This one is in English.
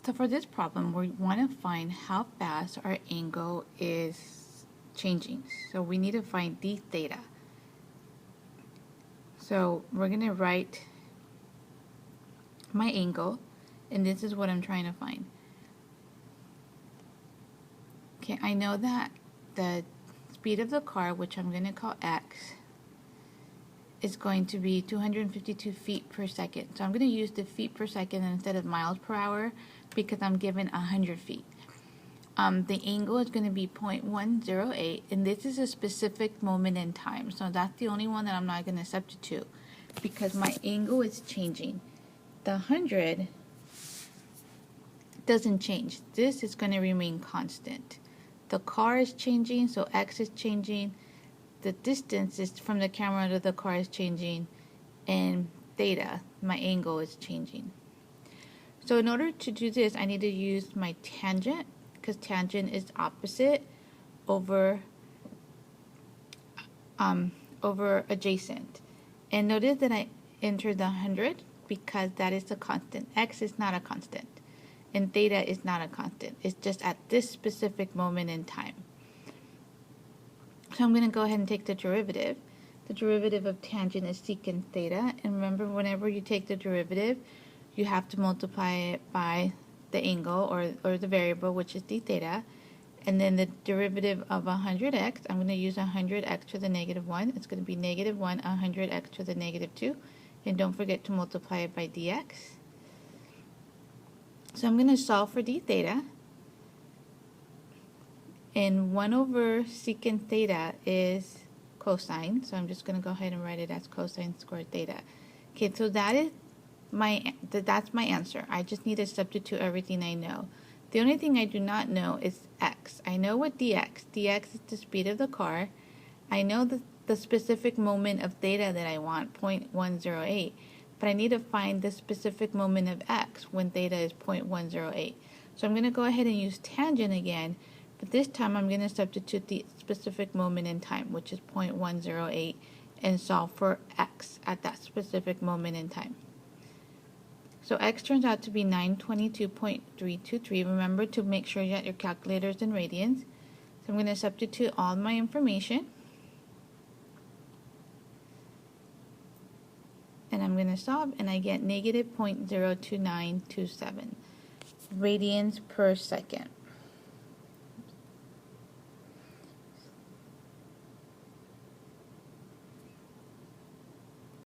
So for this problem, we want to find how fast our angle is changing. So we need to find d theta. So we're going to write my angle, and this is what I'm trying to find. Okay, I know that the speed of the car, which I'm going to call x, is going to be 252 feet per second. So I'm going to use the feet per second instead of miles per hour because I'm given 100 feet. The angle is going to be 0.108, and this is a specific moment in time. So that's the only one that I'm not going to substitute because my angle is changing. The 100 doesn't change. This is going to remain constant. The car is changing, so x is changing. The distance is from the camera to the car is changing, and theta, my angle, is changing. So in order to do this, I need to use my tangent, because tangent is opposite over adjacent. And notice that I entered the 100 because that is a constant. X is not a constant, and theta is not a constant. It's just at this specific moment in time. So I'm going to go ahead and take the derivative. The derivative of tangent is secant theta. And remember, whenever you take the derivative, you have to multiply it by the angle or the variable, which is d theta. And then the derivative of 100x, I'm going to use 100x to the negative 1. It's going to be negative 1, 100x to the negative 2. And don't forget to multiply it by dx. So I'm going to solve for d theta. And 1 over secant theta is cosine, so I'm just going to go ahead and write it as cosine squared theta. Okay, so that's my answer. I just need to substitute everything I know. The only thing I do not know is x. I know what dx. Dx is the speed of the car. I know the specific moment of theta that I want, 0.108, but I need to find the specific moment of x when theta is 0.108. So I'm going to go ahead and use tangent again. But this time I'm going to substitute the specific moment in time, which is 0.108, and solve for x at that specific moment in time. So x turns out to be 922.323. Remember to make sure you have your calculators in radians. So I'm going to substitute all my information. And I'm going to solve, and I get negative 0.02927 radians per second.